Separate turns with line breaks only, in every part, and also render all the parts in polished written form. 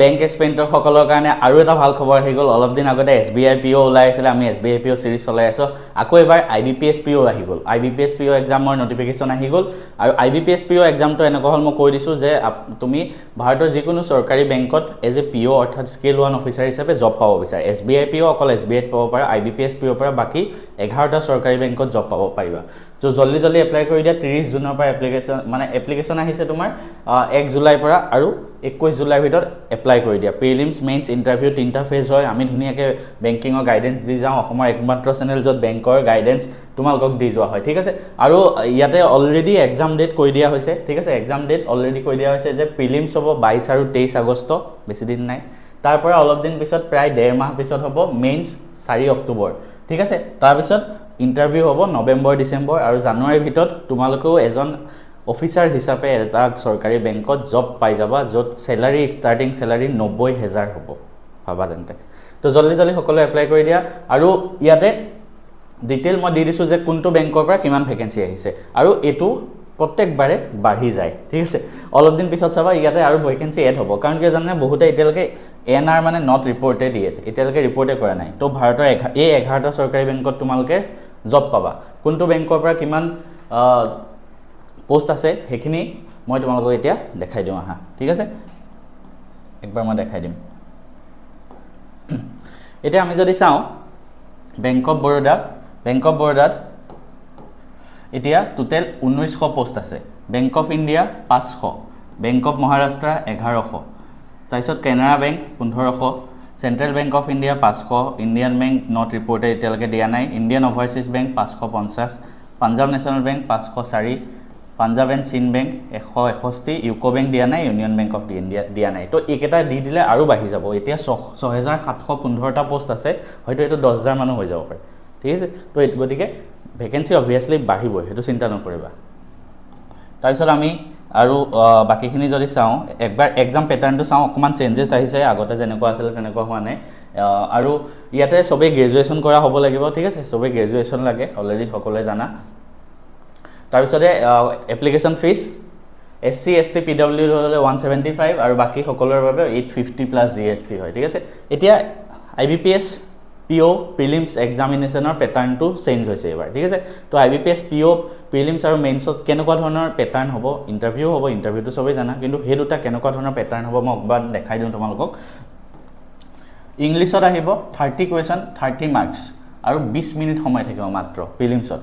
Bank এক্সপেৰিয়েণ্টৰ সকলৰ কাৰণে আৰু এটা ভাল খবৰ আহি গ'ল। অলপ দিন আগতে SBI PO ওলাই আছিলে, আমি SBI PO সিৰিজ চলাই আছোঁ। আকৌ এবাৰ IBPS PO আহি গ'ল। IBPS PO এক্সামৰ নটিফিকেশ্যন আহি গ'ল আৰু IBPS PO এক্সামটো এনেকুৱা হ'ল, মই কৈ দিছোঁ যে তুমি ভাৰতৰ যিকোনো চৰকাৰী বেংকত এজ এ PO অৰ্থাৎ স্কেল 1 অফিচাৰ হিচাপে জব পাব বিচাৰে। SBI PO অকল SBIত পাব পাৰে, IBPS PO পৰা বাকী 11টা চৰকাৰী বেংকত জব পাব পাৰিবা। তো জল্দি এপ্লাই কৰি দিয়া। 30 জুনৰ পৰা এপ্লিকেশ্যন আহিছে তোমাৰ 1 জুলাইৰ পৰা আৰু 21 জুলাইৰ ভিতৰত এপ্লাই কৰি দিয়া। প্ৰিলিমছ মেইনছ ইণ্টাৰভিউ 3টা ফেজ হয়। আমি ধুনীয়াকৈ বেংকিঙৰ গাইডেঞ্চ দি যাওঁ, অসমৰ একমাত্ৰ চেনেল য'ত বেংকৰ গাইডেঞ্চ তোমালোকক দি যোৱা হয়, ঠিক আছে। আৰু ইয়াতে অলৰেডি এক্সাম ডেট কৈ দিয়া হৈছে, ঠিক আছে। এক্সাম ডেট অলৰেডি কৈ দিয়া হৈছে যে প্ৰিলিমছ হ'ব 22 আৰু 23 আগষ্ট, বেছি দিন নাই। তাৰ পৰা অলপ দিন পিছত প্ৰায় 1.5 মাহ পিছত হ'ব মেইনছ 4 অক্টোবৰ, ঠিক আছে। তাৰপিছত ইণ্টাৰভিউ হ'ব নৱেম্বৰ ডিচেম্বৰ আৰু জানুৱাৰীৰ ভিতৰত তোমালোকেও এজন অফিচাৰ হিচাপে এটা চৰকাৰী বেংকত জব পাই যাবা, য'ত চেলাৰী ষ্টাৰ্টিং চেলাৰী 90,000 হ'ব, ভাবা তেন্তে। তো জল্দি সকলোৱে এপ্লাই কৰি দিয়া। আৰু ইয়াতে ডিটেইল মই দি দিছোঁ যে কোনটো বেংকৰ পৰা কিমান ভেকেঞ্চি আহিছে আৰু এইটো প্ৰত্যেকবাৰে বাঢ়ি যায়, ঠিক আছে। অলপ দিন পিছত চাবা ইয়াতে আৰু ভেকেঞ্চি এড হ'ব, কাৰণ কিয় জানে বহুতে এতিয়ালৈকে NR মানে নট ৰিপৰ্টেড এতিয়ালৈকে ৰিপৰ্টে কৰা নাই। তো ভাৰতৰ এই 11টা চৰকাৰী বেংকত তোমালোকে জব পাবা। কোনটো বেংকৰ পৰা কিমান পোষ্ট আছে সেইখিনি মই তোমালোকক এতিয়া দেখাই দিওঁ, আহা, ঠিক আছে। একবাৰ মই দেখাই দিম। এতিয়া আমি যদি চাওঁ বেংক অফ বৰোদাত এতিয়া টোটেল 1900 পোষ্ট আছে। Bank of India 500, bank of Maharashtra 1100, তাৰপিছত Canara bank 1500, central bank of India 500, Indian bank not reported এতিয়ালৈকে দিয়া নাই, Indian overseas bank 550, Punjab national bank 504, Punjab and চিন বেংক 161, ইউকো বেংক দিয়া নাই, ইউনিয়ন বেংক অফ ইণ্ডিয়া দিয়া নাই। তো এইকেইটা দি দিলে আৰু বাঢ়ি যাব। এতিয়া 6715টা পোষ্ট আছে, হয়তো এইটো 10,000 মানুহ হৈ যাব পাৰে, ঠিক আছে। তো গতিকে ভেকেঞ্চি অবভিয়াছলি বাঢ়িবই, সেইটো চিন্তা নকৰিবা। তাৰপিছত আমি আৰু বাকীখিনি যদি চাওঁ, একবাৰ এক্সাম পেটাৰ্ণটো চাওঁ, অকণমান চেঞ্জেছ আহিছে, আগতে যেনেকুৱা আছিলে তেনেকুৱা হোৱা নাই। আৰু ইয়াতে চবেই গ্ৰেজুৱেশ্যন কৰা হ'ব লাগিব, ঠিক আছে। চবেই গ্ৰেজুৱেশ্যন লাগে, অলৰেডি সকলোৱে জানা। তাৰপিছতে application fees SC ST PW হ'লে 175 আৰু বাকী সকলোৰে বাবে 850+ GST হয়, ঠিক আছে। এতিয়া IBPS PO প্ৰিলিমছ এক্সামিনেশ্যনৰ পেটাৰ্ণটো চেঞ্জ হৈছে এইবাৰ, ঠিক আছে। তো IBPS PO প্ৰিলিমছ আৰু মেইনছত কেনেকুৱা ধৰণৰ পেটাৰ্ণ হ'ব, ইণ্টাৰভিউ হ'ব, ইণ্টাৰভিউটো চবেই জানা, কিন্তু সেই দুটা কেনেকুৱা ধৰণৰ পেটাৰ্ণ হ'ব মই অকণমান দেখাই দিওঁ তোমালোকক। ইংলিছত আহিব 30 কুৱেশ্যন 30 মাৰ্কছ আৰু 20 মিনিট সময় থাকিব মাত্ৰ প্ৰিলিমছত।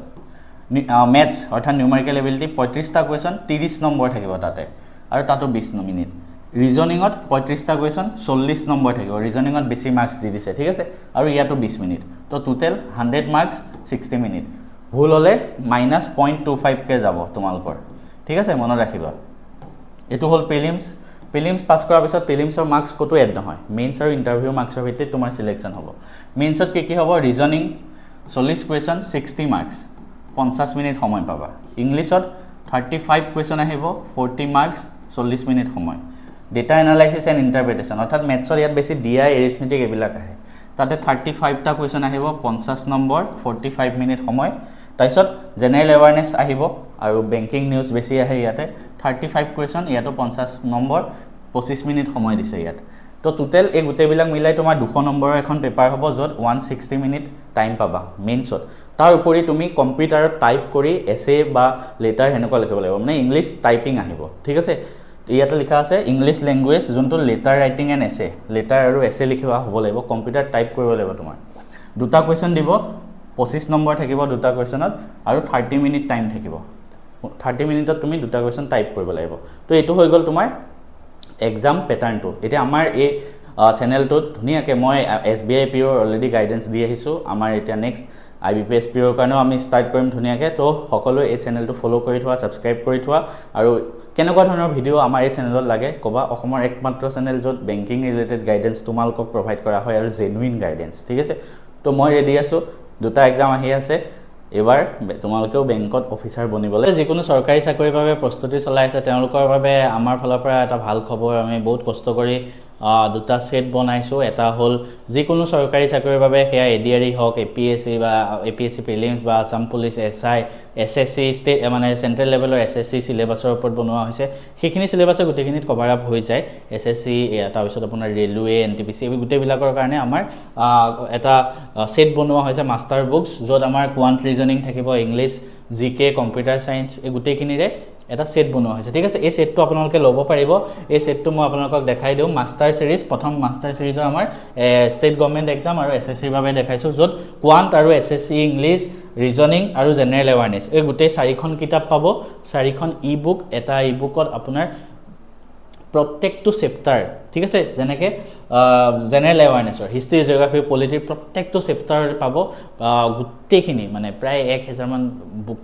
মেথছ অৰ্থাৎ নিউমেৰিকেল এবিলিটি 35টা কুৱেশ্যন 30 নম্বৰ থাকিব তাতে, আৰু তাতো 20 মিনিট। ৰিজনিঙত 35টা কুৱেশ্যন 40 নম্বৰ থাকিব, ৰিজনিঙত বেছি মাৰ্কছ দি দিছে, ঠিক আছে। আৰু ইয়াতো 20 মিনিট। তো টোটেল 100 মাৰ্কছ 60 মিনিট। ভুল হ'লে -0.25কৈ যাব তোমালোকৰ, ঠিক আছে, মনত ৰাখিবা। এইটো হ'ল প্ৰিলিমছ পাছ কৰাৰ পিছত প্ৰিলিমছৰ মাৰ্কছ ক'তো এড নহয়, মেইনছ আৰু ইণ্টাৰভিউ মাৰ্কছৰ ভিত্তিত তোমাৰ চিলেকশ্যন হ'ব। মেইনছত কি হ'ব, ৰিজনিং 40 কুৱেশ্যন 60 মাৰ্কছ, 50 মিনিট সময় পাবা। ইংলিছত 35 কুৱেশ্যন আহিব 40 মাৰ্কছ 40 মিনিট সময়। ডেটা এনালাইচিছ এণ্ড ইণ্টাৰপ্ৰিটেশ্যন অৰ্থাৎ মেথছৰ ইয়াত বেছি DI এৰিথমেটিক এইবিলাক আহে, তাতে 35টা কুৱেশ্যন আহিব 50 নম্বৰ 45 মিনিট সময়। তাৰপিছত জেনেৰেল এৱাৰনেছ আহিব আৰু বেংকিং নিউজ বেছি আহে ইয়াতে, 35 কুৱেশ্যন, ইয়াতো 50 নম্বৰ 25 মিনিট সময় দিছে ইয়াত। তো টোটেল এই গোটেইবিলাক মিলাই তোমাৰ 200 নম্বৰৰ এখন পেপাৰ হ'ব, য'ত 160 মিনিট টাইম পাবা মেইনছত। তাৰ উপৰি তুমি কম্পিউটাৰত টাইপ কৰি এছে বা লেটাৰ সেনেকুৱা লিখিব লাগিব, মানে ইংলিছ টাইপিং আহিব, ঠিক আছে। ইয়াতে লিখা আছে ইংলিছ লেংগুৱেজ, যোনটো লেটাৰ ৰাইটিং এণ্ড এছে, লেটাৰ আৰু এছে লিখিবা হ'ব লাগিব, কম্পিউটাৰ টাইপ কৰিব লাগিব তোমাৰ। 2টা কুৱেশ্যন দিব, 25 নম্বৰ থাকিব 2টা কুৱেশ্যনত, আৰু 30 মিনিট টাইম থাকিব। 30 মিনিটত তুমি 2টা কুৱেশ্যন টাইপ কৰিব লাগিব। তো এইটো হৈ গ'ল তোমাৰ এক্সাম পেটাৰ্ণটো। এতিয়া আমাৰ এই চেনেলটোত ধুনীয়াকৈ মই SBI PO অলৰেডি গাইডেঞ্চ দি আহিছোঁ, আমাৰ এতিয়া নেক্সট IBPS POৰ কাৰণেও আমি ষ্টাৰ্ট কৰিম ধুনীয়াকৈ। তো সকলোৱে এই চেনেলটো ফ'ল' কৰি থোৱা, ছাবস্ক্ৰাইব কৰি থোৱা, আৰু কেনেকুৱা ধৰণৰ ভিডিঅ' আমাৰ এই চেনেলত লাগে ক'বা। অসমৰ একমাত্ৰ চেনেল য'ত বেংকিং ৰিলেটেড গাইডেঞ্চ তোমালোকক প্ৰভাইড কৰা হয়, আৰু জেনুইন গাইডেঞ্চ, ঠিক আছে। তো মই ৰেডি আছোঁ, 2টা এক্সাম আহি আছে, এইবাৰ তোমালোকেও বেংকত অফিচাৰ বনিবলৈ, যিকোনো চৰকাৰী চাকৰিৰ বাবে প্ৰস্তুতি চলাই আছে তেওঁলোকৰ বাবে আমাৰ ফালৰ পৰা এটা ভাল খবৰ। আমি বহুত কষ্ট কৰি দুটা সেট বনাইছোঁ এটা হ'ল যিকোনো চৰকাৰী চাকৰিৰ বাবে সেয়া এডিআৰই হওক এপিএছচি বা এপিএছচি প্ৰিলিমছ বা Assam police SI SSC state মানে চেণ্ট্ৰেল লেভেলৰ এছএছচি চিলেবাছৰ ওপৰত বনোৱা হৈছে সেইখিনি চিলেবাছে গোটেইখিনিত কভাৰ আপ হৈ যায় এছএছচি তাৰপিছত আপোনাৰ ৰেলৱে এনটিপিচি এই গোটেইবিলাকৰ কাৰণে আমাৰ এটা সেট বনোৱা হৈছে মাষ্টাৰ বুকছ য'ত আমাৰ কোৱান্ট ৰিজনিং থাকিব ইংলিছ জিকে কম্পিউটাৰ সায়েন্স এই গোটেইখিনিৰে এটা সেট বনোৱা হৈছে ঠিক আছে এই সেটটো আপোনালোকে ল'ব পাৰিব এই সেটটো মই আপোনালোকক দেখাই দিওঁ মাষ্টাৰ সিৰিজ প্ৰথম মাষ্টাৰ সিৰিজৰ আমাৰ ষ্টেট গভৰ্ণমেণ্ট এক্সাম আৰু এছএছচিৰ বাবে দেখাইছোঁ য'ত কোৱান্ট আৰু এছএছচি ইংলিছ ৰিজনিং আৰু জেনেৰেল এৱাৰনেছ এই গোটেই 4খন কিতাপ পাব 4খন ই বুক এটা ই বুকত আপোনাৰ প্ৰত্যেকটো চেপ্টাৰ ঠিক আছে যেনেকৈ জেনেৰেল এৱাৰনেছৰ হিষ্ট্ৰী জিঅ'গ্ৰাফি পলিটিৰ প্ৰত্যেকটো চেপ্টাৰ পাব গোটেইখিনি মানে প্ৰায় 1000 মান বুক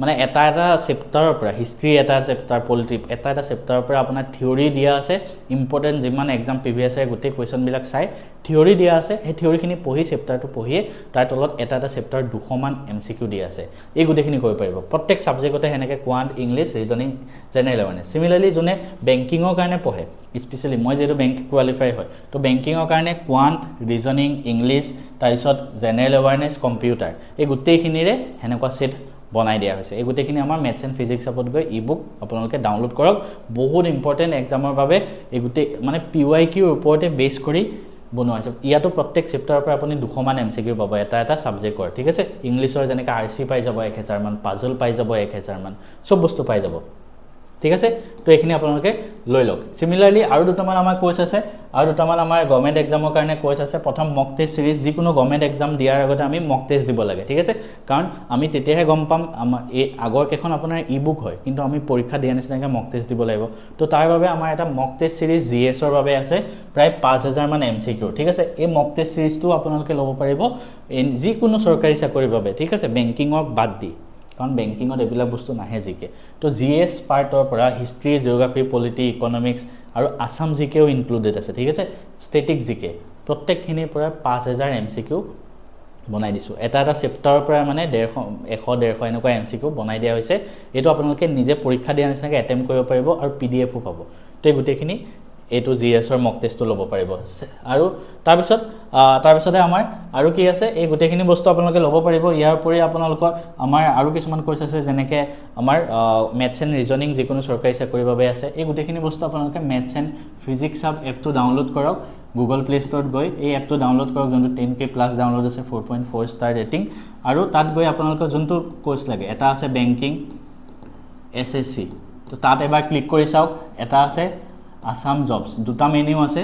মানে এটা চেপ্টাৰৰ পৰা হিষ্ট্ৰী এটা চেপ্টাৰ পলিটি এটা চেপ্টাৰৰ পৰা আপোনাৰ থিয়ৰী দিয়া আছে ইম্পৰ্টেণ্ট যিমান এক্সাম প্ৰিভিয়াছ ইয়াৰ গোটেই কুৱেশ্যনবিলাক চাই থিয়ৰী দিয়া আছে সেই থিয়ৰীখিনি পঢ়ি চেপ্টাৰটো পঢ়িয়ে তাৰ তলত এটা চেপ্টাৰ 200 মান এমচিকিউ দিয়া আছে এই গোটেইখিনি কৰিব পাৰিব প্ৰত্যেক ছাবজেক্টতে সেনেকৈ quant English reasoning general awareness similarly যোনে বেংকিঙৰ কাৰণে পঢ়ে স্পেচিয়েলি মই যেহেতু বেংক কোৱালিফাই হয় তো বেংকিঙৰ কাৰণে কোৱান্ট ৰিজনিং ইংলিছ তাৰপিছত জেনেৰেল এৱাৰনেছ কম্পিউটাৰ এই গোটেইখিনিৰে সেনেকুৱা সেট বনাই দিয়া হৈছে এই গোটেইখিনি আমাৰ মেথছ এণ্ড ফিজিক্সত গৈ ই বুক আপোনালোকে ডাউনলোড কৰক বহুত ইম্পৰ্টেণ্ট এক্সামৰ বাবে এই গোটেই মানে পিৱাইকিউৰ ওপৰতে বেছ কৰি বনোৱা হৈছে ইয়াতো প্ৰত্যেক চেপ্টাৰৰ পৰা আপুনি 200 মান এমচিকিউ পাব এটা ছাবজেক্টৰ ঠিক আছে ইংলিছৰ যেনেকৈ আৰচি পাই যাব 1000 মান পাজল পাই যাব 1000 মান সব বস্তু পাই যাব ঠিক আছে তো এইখিনি আপোনালোকে লৈ লওক সিমিলাৰলি আৰু দুটামান আমাৰ কোৰ্স আছে আৰু দুটামান আমাৰ গভৰ্ণমেণ্ট এক্সামৰ কাৰণে কোৰ্স আছে প্ৰথম মক টেষ্ট সিৰিজ যিকোনো গভৰ্ণমেণ্ট এক্সাম দিয়াৰ আগতে আমি মক টেষ্ট দিব লাগে ঠিক আছে কাৰণ আমি তেতিয়াহে গম পাম আমাৰ এই আগৰ কেখন আপোনাৰ ই বুক হয় কিন্তু আমি পৰীক্ষা দিয়া নিচিনাকৈ মক টেষ্ট দিব লাগিব তো তাৰ বাবে আমাৰ এটা মক টেষ্ট সিৰিজ জিএছৰ বাবে আছে প্ৰায় 5000 মান এমচিকিউ ঠিক আছে এই মক টেষ্ট সিৰিজটো আপোনালোকে ল'ব পাৰিব যিকোনো চৰকাৰী চাকৰিৰ বাবে ঠিক আছে বেংকিঙক বাদ দি কাৰণ বেংকিঙত এইবিলাক বস্তু নাহে জিকে তো জিএছ পাৰ্টৰ পৰা হিষ্ট্ৰী জিঅ'গ্ৰাফি পলিটি ইকনমিক্স আৰু আসাম জিকেও ইনক্লুডেড আছে ঠিক আছে ষ্টেটিক জিকে প্ৰত্যেকখিনিৰ পৰা 5000 এমচিকিউ বনাই দিছোঁ এটা চেপ্টাৰৰ পৰা মানে 100 এনেকুৱা এমচিকিউ বনাই দিয়া হৈছে এইটো আপোনালোকে নিজে পৰীক্ষা দিয়া নিচিনাকৈ এটেম্প কৰিব পাৰিব আৰু পিডিএফও পাব তো এই গোটেইখিনি এইটো জিএছৰ মক টেষ্টটো ল'ব পাৰিব আৰু তাৰপিছতে আমাৰ আৰু কি আছে এই গোটেইখিনি বস্তু আপোনালোকে ল'ব পাৰিব ইয়াৰ উপৰি আপোনালোকৰ আমাৰ আৰু কিছুমান কোৰ্স আছে যেনেকৈ আমাৰ মেথছ এণ্ড ৰিজনিং যিকোনো চৰকাৰী চাকৰিৰ বাবে আছে এই গোটেইখিনি বস্তু আপোনালোকে মেথছ এণ্ড ফিজিক্স হাব এপটো ডাউনলোড কৰক গুগল প্লে ষ্টৰত গৈ এই এপটো ডাউনলোড কৰক যোনটো 10K প্লাছ ডাউনলোড আছে 4.4 ষ্টাৰ ৰেটিং আৰু তাত গৈ আপোনালোকৰ যোনটো কোৰ্স লাগে এটা আছে বেংকিং এছএছচি তো তাত এবাৰ ক্লিক কৰি চাওক এটা আছে আসাম জবছ দুটা মেনিউ আছে